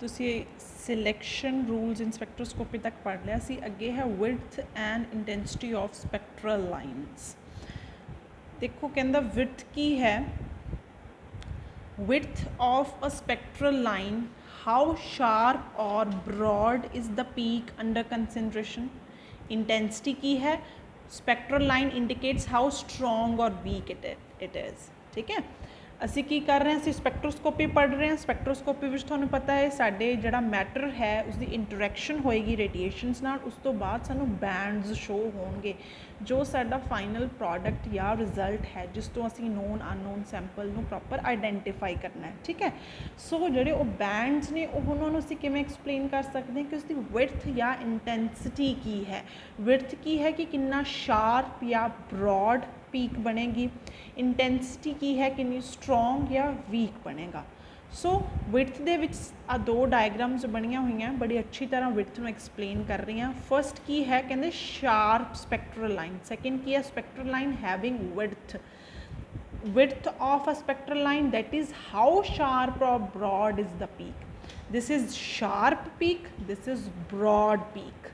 ਤੁਸੀਂ selection rules ਇਨ spectroscopy ਤੱਕ ਪੜ੍ਹ ਲਿਆ ਸੀ। ਅੱਗੇ ਹੈ width and intensity of spectral lines. ਦੇਖੋ ਕਹਿੰਦਾ ਵਿਡਥ ਕੀ ਹੈ, width of a spectral line, how sharp or broad is the peak under consideration. Intensity की है, spectral line indicates how strong or weak it is। ठीक है, ਅਸੀਂ ਕੀ ਕਰ ਰਹੇ ਹਾਂ, ਅਸੀਂ ਸਪੈਕਟ੍ਰੋਸਕੋਪੀ ਪੜ੍ਹ ਰਹੇ ਹਾਂ। ਸਪੈਕਟ੍ਰੋਸਕੋਪੀ ਵਿੱਚ ਤੁਹਾਨੂੰ ਪਤਾ ਹੈ ਸਾਡੇ ਜਿਹੜਾ ਮੈਟਰ ਹੈ ਉਸਦੀ ਇੰਟਰੈਕਸ਼ਨ ਹੋਏਗੀ ਰੇਡੀਏਸ਼ਨਸ ਨਾਲ, ਉਸ ਤੋਂ ਬਾਅਦ ਸਾਨੂੰ ਬੈਂਡਸ ਸ਼ੋ ਹੋਣਗੇ ਜੋ ਸਾਡਾ ਫਾਈਨਲ ਪ੍ਰੋਡਕਟ ਜਾਂ ਰਿਜ਼ਲਟ ਹੈ ਜਿਸ ਤੋਂ ਅਸੀਂ ਨੋਨ ਅਨਨੋਨ ਸੈਂਪਲ ਨੂੰ ਪ੍ਰੋਪਰ ਆਈਡੈਂਟੀਫਾਈ ਕਰਨਾ ਹੈ। ਠੀਕ ਹੈ, ਸੋ ਜਿਹੜੇ ਉਹ ਬੈਂਡਸ ਨੇ ਉਹਨਾਂ ਨੂੰ ਅਸੀਂ ਕਿਵੇਂ ਐਕਸਪਲੇਨ ਕਰ ਸਕਦੇ ਹਾਂ ਕਿ ਉਸਦੀ ਵਿਡਥ ਜਾਂ ਇੰਟੈਂਸਿਟੀ ਕੀ ਹੈ। ਵਿਡਥ ਕੀ ਹੈ ਕਿ ਕਿੰਨਾ ਸ਼ਾਰਪ ਜਾਂ ਬਰੋਡ ਪੀਕ ਬਣੇਗੀ, ਇੰਟੈਂਸਿਟੀ ਕੀ ਹੈ ਕਿੰਨੀ ਸਟਰੋਂਗ ਜਾਂ ਵੀਕ ਬਣੇਗਾ। ਸੋ ਵਿਡਥ ਦੇ ਵਿੱਚ ਆ ਦੋ ਡਾਇਗਰਾਮਸ ਬਣੀਆਂ ਹੋਈਆਂ, ਬੜੀ ਅੱਛੀ ਤਰ੍ਹਾਂ ਵਿਡਥ ਨੂੰ ਐਕਸਪਲੇਨ ਕਰ ਰਹੀਆਂ। ਫਸਟ ਕੀ ਹੈ, ਕਹਿੰਦੇ ਸ਼ਾਰਪ ਸਪੈਕਟਰਲ ਲਾਈਨ। ਸੈਕਿੰਡ ਕੀ ਹੈ, spectral line having width. Width of a spectral line, that is how sharp or broad is the peak. This is sharp peak, this is broad peak।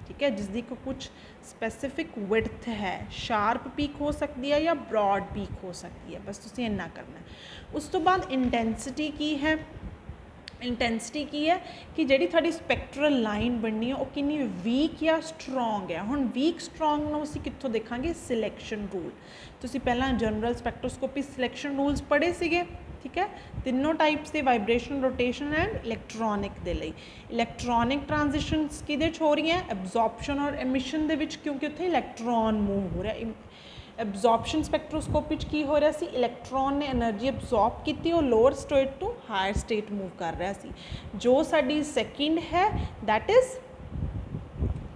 ठीक है, जिसकी कुछ specific width है, sharp peak हो सकती है या ब्रॉड पीक हो सकती है, बस तुसीं इन्ना करना है। उस तो बाद इंटेंसिटी की है, इंटेंसिटी की है कि जिहड़ी तुहाडी स्पैक्ट्रल लाइन बननी है वो कितनी वीक या स्ट्रोंग है। हुण वीक स्ट्रोंग नूं असीं कित्थों देखांगे, सिलैक्शन रूल। तुसीं पहलां जनरल स्पैक्ट्रोस्कोपी सिलैक्शन रूल्स पढ़े सीगे। ठीक है, तीनों टाइप्स के वाइब्रेशन, रोटेशन एंड इलैक्ट्रॉनिक दे लई। इलैक्ट्रॉनिक ट्रांजिशनस किहदे च हो रही हैं, एब्जॉर्प्शन और एमिशन दे विच, क्योंकि उत्थे इलैक्ट्रॉन मूव हो रहा है। एब्जॉर्प्शन स्पैक्ट्रोस्कोपी की हो रहा सी, इलैक्ट्रॉन ने एनर्जी एब्जॉर्ब की और lower state to higher state move कर रहा सी। जो साडी सैकेंड है दैट इज़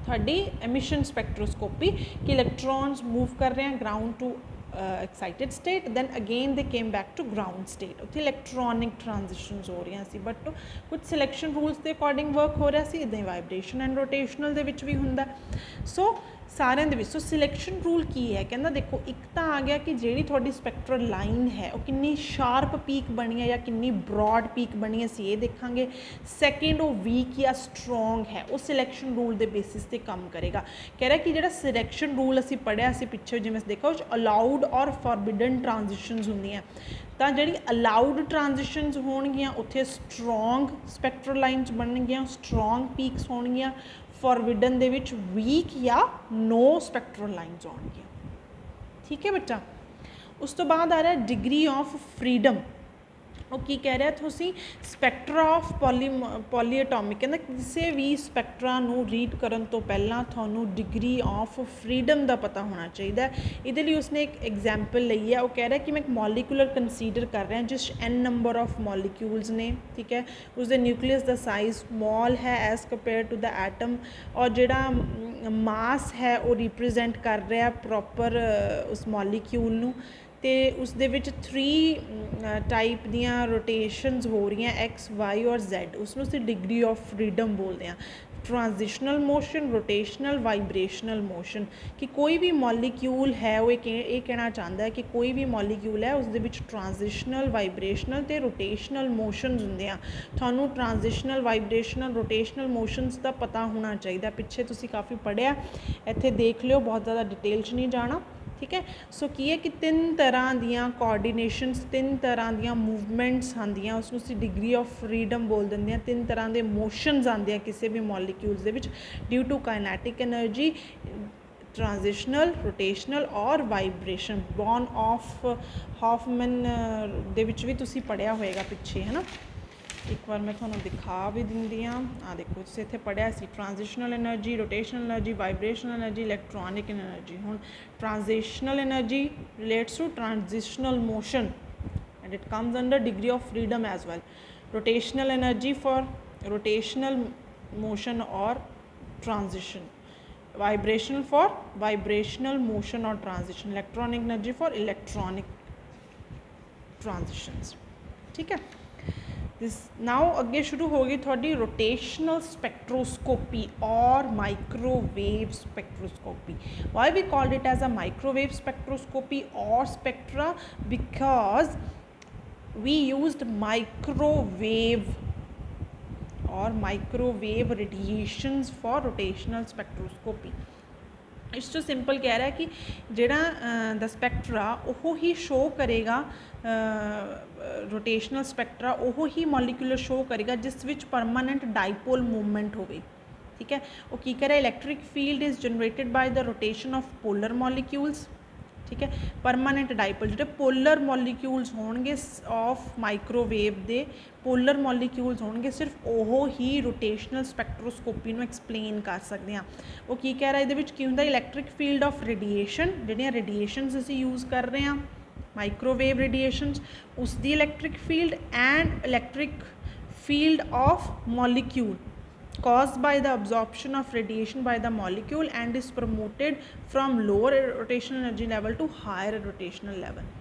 थर्डी एमिशन स्पैक्ट्रोस्कोपी कि इलैक्ट्रॉन्स मूव कर रहे हैं ground to excited state, then again they came back to ground state. उत्थे इलैक्ट्रॉनिक ट्रांजिशनस हो रही सी, बट कुछ सिलैक्शन रूल्स के अकॉर्डिंग वर्क हो रहा सी। इदां वाइब्रेशन एंड रोटेशनल दे विच भी हुंदा। सो सारिਆਂ ਦੇ ਵਿੱਚ सो सिलैक्शन रूल की है, कहना देखो एक तो आ गया कि ਜਿਹੜੀ ਤੁਹਾਡੀ स्पैक्ट्रल लाइन है वो कितनी शार्प पीक बनी है या कितनी ब्रॉड पीक बनी है, ये देखांगे। सैकेंड वो वीक या स्ट्रोंग है, वो सिलैक्शन रूल के बेसिस पे काम करेगा। कह रहा कि जो सिलैक्शन रूल असी पढ़िया असी पिछे जिवें देखा उस अलाउड और फॉरबिडन ट्रांजिशनस होंदियां, तो जी अलाउड ट्रांजिशनस होणगियां उत्थे स्ट्रोंग स्पैक्ट्रल लाइन्स बननगियां, स्ट्रोंग पीक्स होणगियां। फॉरबिडन दे विच वीक या नो स्पैक्ट्रल लाइन्स आउणगियां। ठीक है बच्चा, उस तो बाद आ रहा है डिग्री ऑफ फ्रीडम। ਉਹ ਕੀ ਕਹਿ ਰਿਹਾ, ਤੁਸੀਂ ਸਪੈਕਟਰਾ ਆਫ ਪੋਲੀਐਟੋਮਿਕ, ਕਹਿੰਦਾ ਕਿਸੇ ਵੀ ਸਪੈਕਟਰਾ ਨੂੰ ਰੀਡ ਕਰਨ ਤੋਂ ਪਹਿਲਾਂ ਤੁਹਾਨੂੰ ਡਿਗਰੀ ਆਫ ਫਰੀडम ਦਾ ਪਤਾ ਹੋਣਾ ਚਾਹੀਦਾ। ਇਹਦੇ ਲਈ ਉਸਨੇ ਇੱਕ ਐਗਜ਼ਾਮਪਲ ਲਈ ਹੈ। ਉਹ ਕਹਿ ਰਿਹਾ ਕਿ ਮੈਂ ਇੱਕ ਮੋਲੀਕੂਲਰ ਕੰਸੀਡਰ ਕਰ ਰਿਹਾ ਜਿਸ n ਨੰਬਰ ਆਫ ਮੋਲੀਕਿਊਲਸ ਨੇ। ਠੀਕ ਹੈ, ਉਸਦੇ ਨਿਊਕਲੀਅਸ ਦਾ ਸਾਈਜ਼ ਸਮॉल ਹੈ as compare to the atom, ਔਰ ਜਿਹੜਾ ਮਾਸ ਹੈ ਉਹ ਰਿਪਰੈਜ਼ੈਂਟ ਕਰ ਰਿਹਾ ਪ੍ਰੋਪਰ ਉਸ ਮੋਲੀਕਿਊਲ ਨੂੰ। तो उस 3 टाइप दियाँ रोटेशनस हो रही हैं, एक्स वाई और जैड। उसमें उसे डिग्री ऑफ फ्रीडम बोलते हैं। Transitional motion, rotational, vibrational motion, कि कोई भी मॉलीक्यूल है वो ये कहना चाहता है कि कोई भी मॉलीक्यूल है उस ट्रांजिशनल, वाइब्रेशनल तो रोटेशनल मोशनस होंगे हैं। थानू ट्रांजिशनल, वाइब्रेशनल, रोटेशनल मोशनस का पता होना चाहिए। पिछे तुसी काफ़ी पढ़िया, इत्थे देख लियो, बहुत ज़्यादा डिटेल च नहीं जाना। ठीक है, सो की है कि 3 तरह दियाँ कोआर्डीनेशनस, 3 तरह दियाँ मूवमेंट्स आंदियाँ, उसनूं असीं डिग्री ऑफ फ्रीडम बोल दिंदे हां। 3 तरह के मोशनस आंदे हैं किसी भी मॉलीक्यूल्स दे विच, due to kinetic energy, transitional, rotational और वाइब्रेशन। बॉर्न ऑफ हॉफमैन दे विच भी तुसीं पढ़िया होएगा पिछे, है ना। एक बार मैं थोड़ा दिखा भी दिंदी हाँ। आ देखो तुसीं इत्थे पढ़िया सी transitional energy, rotational energy, vibrational energy, electronic energy. हुण transitional energy relates to transitional motion and it comes under degree of freedom as well. Rotational energy for rotational motion और transition, vibrational for vibrational motion और transition, electronic energy for electronic transitions. ठीक है, this now अगे शुरू होगी थोड़ी rotational spectroscopy और microwave spectroscopy. Why we called it as a microwave spectroscopy और spectra, because we used microwave or microwave radiations for rotational spectroscopy। इस तो सिंपल कह रहा है कि जिहड़ा द स्पैक्ट्रा वो ही शो करेगा रोटेशनल स्पैक्ट्रा वो ही मॉलिक्यूलर शो करेगा जिस विच परमानेंट डाइपोल मूवमेंट होवे। ठीक है, वो की करे electric field is generated by the rotation of polar molecules. ठीक है, परमानेंट डाइपोल जो पोलर मॉलिक्यूल्स होणगे ऑफ माइक्रोवेव दे पोलर मॉलिक्यूल्स होणगे सिर्फ वो ही रोटेशनल स्पैक्ट्रोस्कोपी नूं एक्सप्लेन कर सकते हैं। वो की कह रहा है की हुंदा इलैक्ट्रिक फील्ड ऑफ रेडिएशन जिहड़ियां रेडिएशनस असीं यूज़ कर रहे हैं माइक्रोवेव रेडिएशनस उसकी electric field and electric field of molecule caused by the absorption of radiation by the molecule and is promoted from lower rotational energy level to higher rotational level।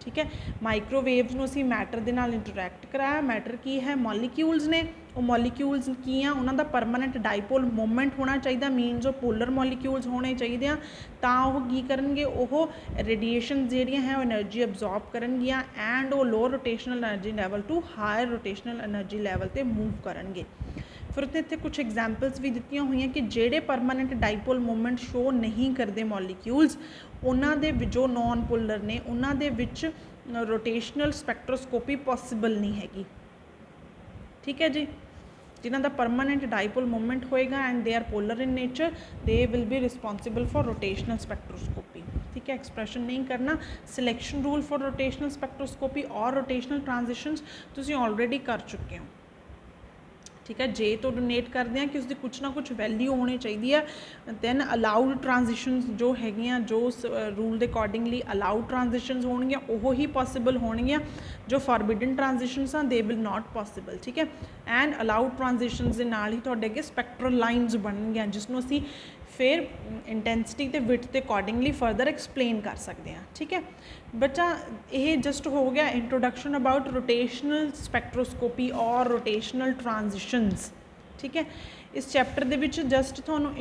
ठीक है, microwaves ਨੂੰ ਅਸੀਂ matter ਦੇ ਨਾਲ interact कराया। Matter की है molecules ने वो मॉलिक्यूल्स की आ उन्हों का परमानेंट डाइपोल मूवमेंट होना चाहिए मीनस वो पोलर मॉलिक्यूल्स होने चाहिए तो वो की करनगे वो रेडिएशन जिहड़ियां है वो एनर्जी अब्जॉर्ब करनगियां एंड वो lower rotational energy level to higher rotational energy level पर मूव करनगे। फिर उत्ते इत्थे कुछ एग्जाम्पल्स भी दित्तियां हुई कि जेडे परमानेंट डाइपोल मूवमेंट शो नहीं करते मॉलिक्यूल्स उन्हां दे जो नॉन पोलर ने उन्हां दे विच रोटेशनल स्पैक्ट्रोस्कोपी पॉसिबल नहीं हैगी। ठीक है जी, जिन्हां दा परमानेंट डाइपोल मूवमेंट होएगा and they are polar in nature they will be responsible for rotational spectroscopy. ठीक है, एक्सप्रैशन नहीं करना। Selection rule for rotational spectroscopy और रोटेशनल ट्रांजिशंस तुसीं ऑलरेडी कर चुके हो। ठीक है, जे तो डोनेट करते हैं कि उसकी कुछ ना कुछ वैल्यू होनी चाहिए है दैन अलाउड ट्रांजिशनस जो हैगियां जो रूल के अकॉर्डिंगली अलाउड ट्रांजिशनस होणगियां वो ही पॉसिबल होणगियां जो फॉरबिडन ट्रांजिशनस हैं दे विल नॉट पॉसिबल। ठीक है, एंड अलाउड ट्रांजिशनस के नाल ही तुहाडे अगे स्पैक्ट्रल लाइनस बननगियां जिसनों असीं फिर इंटेंसिटी ते विड्थ के अकॉर्डिंगली फर्दर एक्सप्लेन कर सकते हैं। ठीक है बच्चा, ये जस्ट हो गया इंट्रोडक्शन अबाउट रोटेशनल स्पैक्ट्रोस्कोपी और रोटेशनल ट्रांजिशंस। ठीक है, इस चैप्टर दे विच जस्ट तुहानूं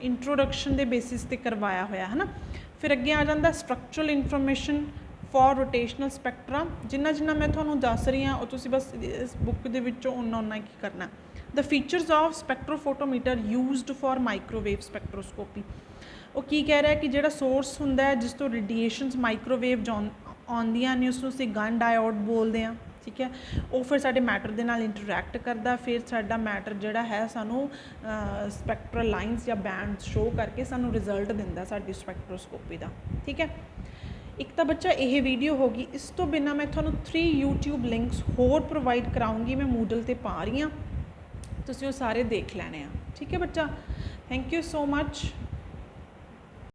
इंट्रोडक्शन के बेसिस पे करवाया होया है ना। फिर अगे आ जाता structural information for rotational Spectra जिन्ना जिन्ना मैं तुहानूं दस रही हाँ तुसीं बस इस बुक दे विचों उन्ना ही करना। The features of spectrophotometer used for microwave spectroscopy. वो की कह रहा है कि जिहड़ा सोर्स हुंदा है जिस तो रेडिएशनस माइक्रोवेव आउंदियां ने उसनूं असीं गन डायोड बोलते हैं। ठीक है, वो फिर साडे मैटर दे नाल इंटरैक्ट करता फिर साडा मैटर जिहड़ा है सानूं स्पैक्ट्रल लाइनस या बैंड्स शो करके सानूं रिजल्ट दिंदा साडी स्पैक्ट्रोस्कोपी दा। ठीक है, एक तो बच्चा यह वीडियो होगी, इस तो बिना मैं थोनों 3 यूट्यूब लिंक्स होर प्रोवाइड कराऊँगी मैं मूडल ते पा रही हाँ, तुसीं वो सारे देख लैने। ठीक है बच्चा, थैंक यू सो मच।